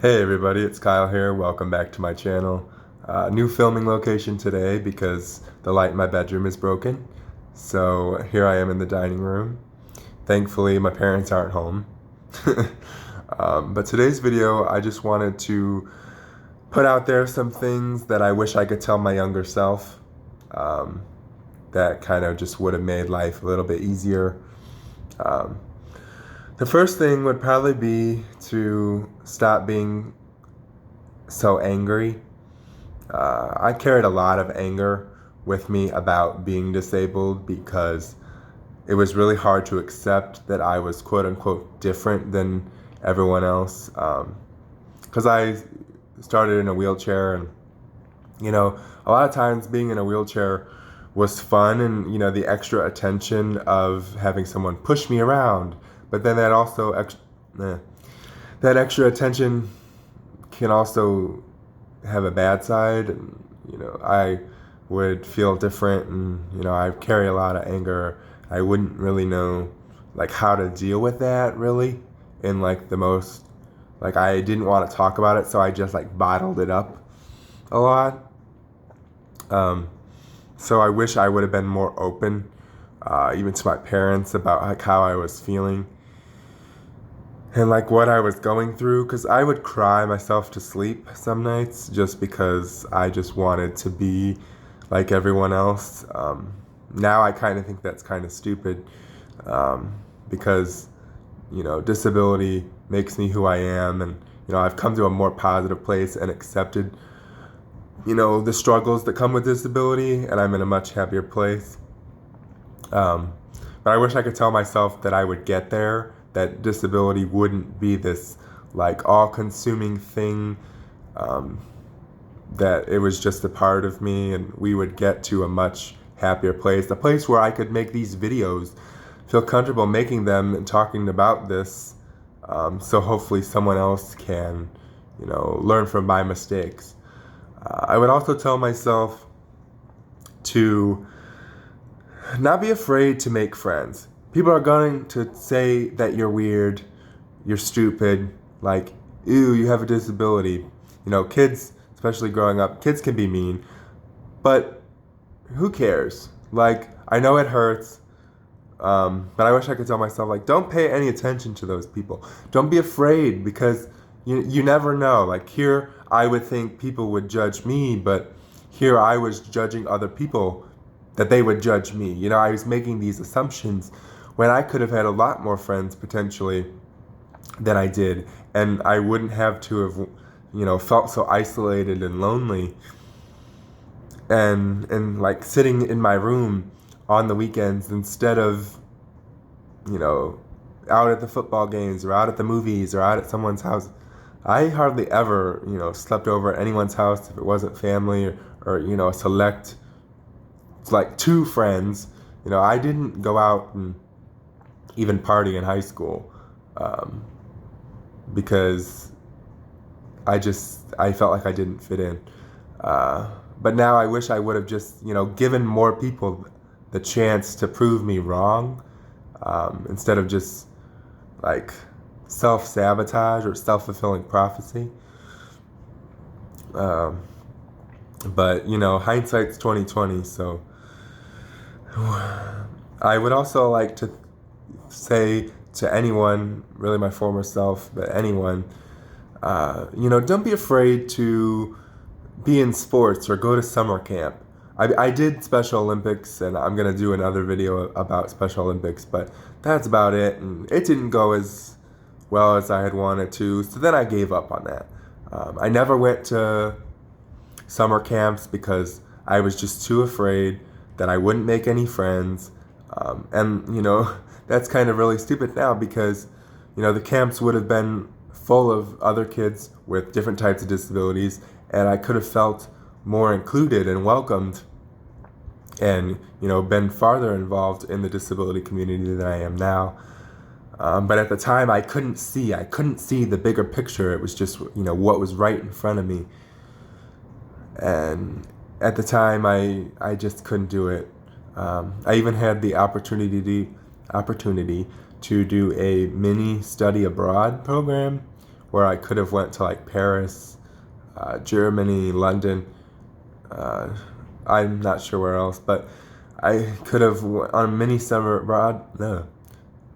Hey everybody, it's Kyle here. Welcome back to my channel. New filming location today because the light in my bedroom is broken. So here I am in the dining room. Thankfully, my parents aren't home. But today's video, I just wanted to put out there some things that I wish I could tell my younger self. That kind of just would have made life a little bit easier. The first thing would probably be to stop being so angry. I carried a lot of anger with me about being disabled because it was really hard to accept that I was quote unquote different than everyone else. Because I started in a wheelchair, and a lot of times being in a wheelchair was fun, and the extra attention of having someone push me around. But then that extra attention can also have a bad side, and I would feel different, and I carry a lot of anger. I wouldn't really know how to deal with that really, in the most I didn't want to talk about it, so I just bottled it up a lot. So I wish I would have been more open, even to my parents, about how I was feeling and what I was going through, because I would cry myself to sleep some nights just because I just wanted to be like everyone else. Now I kind of think that's kind of stupid, because disability makes me who I am, and I've come to a more positive place and accepted the struggles that come with disability, and I'm in a much happier place. But I wish I could tell myself that I would get there, that disability wouldn't be this all-consuming thing, that it was just a part of me, and we would get to a much happier place, a place where I could make these videos, feel comfortable making them and talking about this, so hopefully someone else can learn from my mistakes. I would also tell myself to not be afraid to make friends. People are going to say that you're weird, you're stupid, ew, you have a disability. Kids, especially growing up, kids can be mean, but who cares? I know it hurts, but I wish I could tell myself, don't pay any attention to those people. Don't be afraid, because you never know. Here, I would think people would judge me, but here I was judging other people that they would judge me. I was making these assumptions when I could have had a lot more friends potentially than I did, and I wouldn't have to have felt so isolated and lonely, and sitting in my room on the weekends instead of out at the football games or out at the movies or out at someone's house. I hardly ever slept over at anyone's house if it wasn't family, or a select two friends. I didn't go out and even party in high school, because I felt like I didn't fit in. But now I wish I would have just given more people the chance to prove me wrong, instead of just self-sabotage or self-fulfilling prophecy. But hindsight's 2020, so I would also like to say to anyone, really my former self, but anyone, don't be afraid to be in sports or go to summer camp. I did Special Olympics, and I'm going to do another video about Special Olympics, but that's about it, and it didn't go as well as I had wanted to, so then I gave up on that. I never went to summer camps because I was just too afraid that I wouldn't make any friends, and that's kind of really stupid now, because the camps would have been full of other kids with different types of disabilities, and I could have felt more included and welcomed, and been farther involved in the disability community than I am now. But at the time, I couldn't see the bigger picture. It was just what was right in front of me, and at the time I just couldn't do it. I even had the opportunity to do a mini study abroad program where I could have went to like Paris, Germany, London. I'm not sure where else, but I could have on a mini summer abroad. No,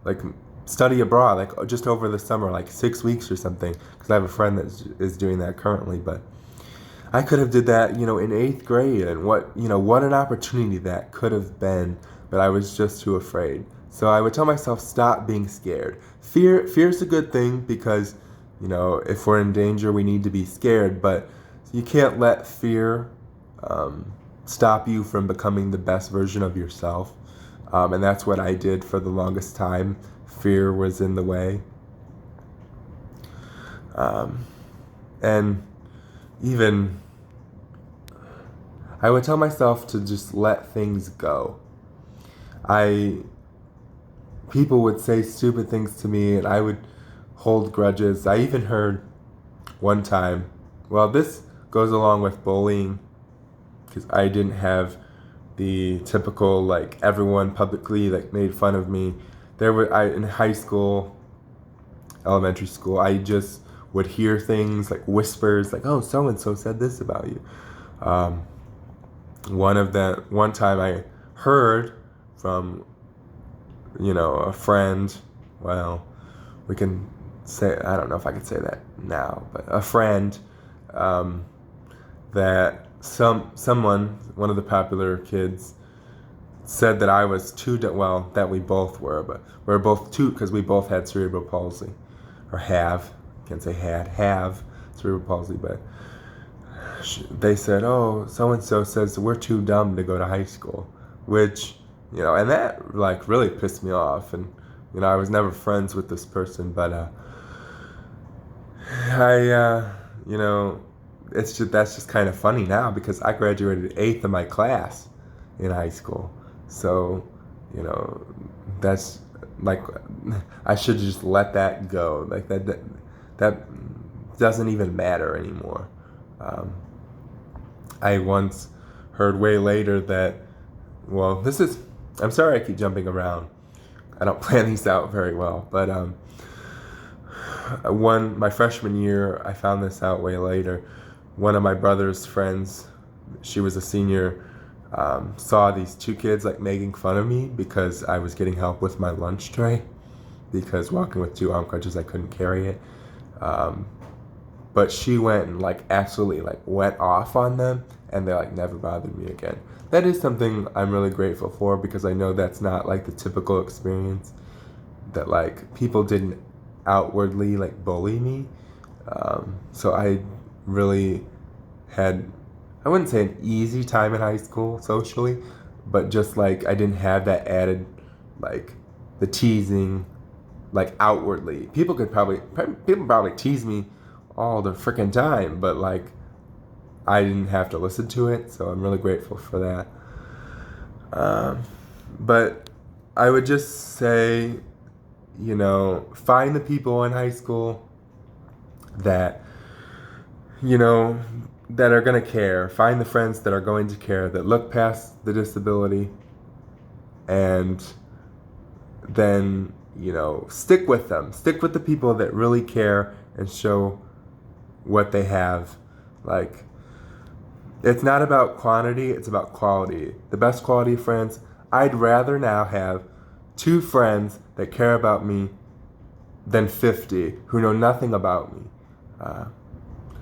like study abroad, like just over the summer, like 6 weeks or something. Because I have a friend that is doing that currently, but I could have did that, in 8th grade, and what an opportunity that could have been, but I was just too afraid. So I would tell myself, stop being scared. Fear's a good thing because, if we're in danger, we need to be scared, but you can't let fear stop you from becoming the best version of yourself. And that's what I did for the longest time. Fear was in the way. And even I would tell myself to just let things go. People would say stupid things to me and I would hold grudges. I even heard one time, well, this goes along with bullying, because I didn't have the typical, like, everyone publicly, like, made fun of me. In high school, elementary school, I just would hear things, like, whispers, like, oh, so-and-so said this about you. One time I heard from, a friend, well, we can say, I don't know if I could say that now, but a friend, that one of the popular kids said that I was too, well, that we both were, but we're both too, because we both had cerebral palsy, or have, can't say have cerebral palsy, but they said, oh, so-and-so says we're too dumb to go to high school, which, and that, like, really pissed me off, and, I was never friends with this person, but, that's just kind of funny now, because I graduated 8th in my class in high school. So, that's like, I should just let that go. Like that doesn't even matter anymore. I once heard way later that, well, I'm sorry I keep jumping around. I don't plan these out very well, but my freshman year, I found this out way later. One of my brother's friends, she was a senior, saw these two kids like making fun of me because I was getting help with my lunch tray, because walking with 2 arm crutches, I couldn't carry it. But she went and like absolutely like went off on them, and they like never bothered me again. That is something I'm really grateful for, because I know that's not like the typical experience, that like people didn't outwardly like bully me. So I really had, I wouldn't say an easy time in high school socially, but just like I didn't have that added, like the teasing, like outwardly. People probably tease me all the freaking time, but like I didn't have to listen to it, so I'm really grateful for that. But I would just say, find the people in high school that, that are going to care. Find the friends that are going to care, that look past the disability, and then, stick with them. Stick with the people that really care and show what they have. Like, it's not about quantity, it's about quality. The best quality friends, I'd rather now have 2 friends that care about me than 50 who know nothing about me.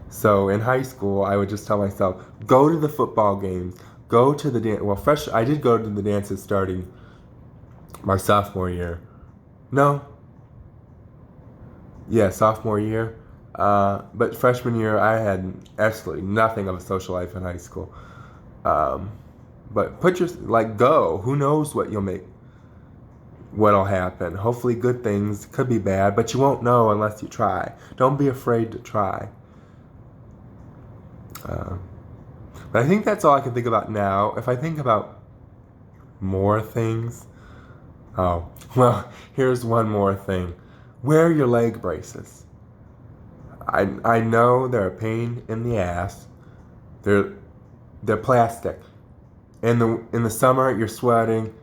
So in high school, I would just tell myself, go to the football games, go to the dance. Well, I did go to the dances starting my sophomore year. Sophomore year. But freshman year, I had absolutely nothing of a social life in high school. But go. Who knows what'll happen. Hopefully good things, could be bad, but you won't know unless you try. Don't be afraid to try. But I think that's all I can think about now. If I think about more things, here's one more thing. Wear your leg braces. I know they're a pain in the ass. They're plastic. In the summer, you're sweating.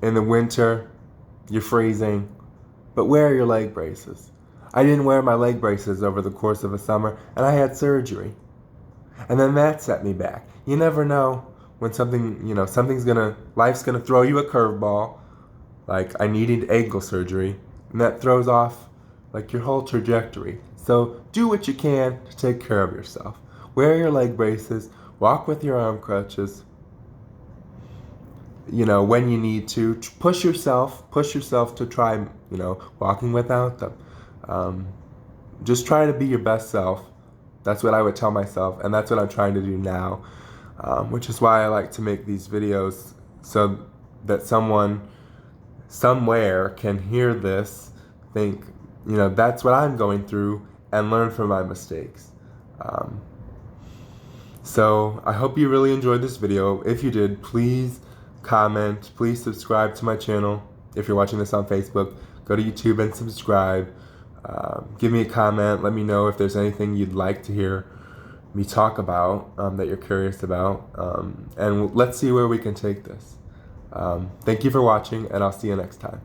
In the winter, you're freezing. But wear your leg braces. I didn't wear my leg braces over the course of a summer, and I had surgery. And then that set me back. You never know when life's gonna throw you a curveball. Like, I needed ankle surgery, and that throws off like your whole trajectory. So do what you can to take care of yourself. Wear your leg braces, walk with your arm crutches, when you need to. Push yourself to try, walking without them. Just try to be your best self. That's what I would tell myself, and that's what I'm trying to do now, which is why I like to make these videos, so that someone somewhere can hear this, think, that's what I'm going through, and learn from my mistakes. So I hope you really enjoyed this video. If you did, please comment, please subscribe to my channel. If you're watching this on Facebook, go to YouTube and subscribe. Give me a comment, let me know if there's anything you'd like to hear me talk about, that you're curious about, and let's see where we can take this. Thank you for watching, and I'll see you next time.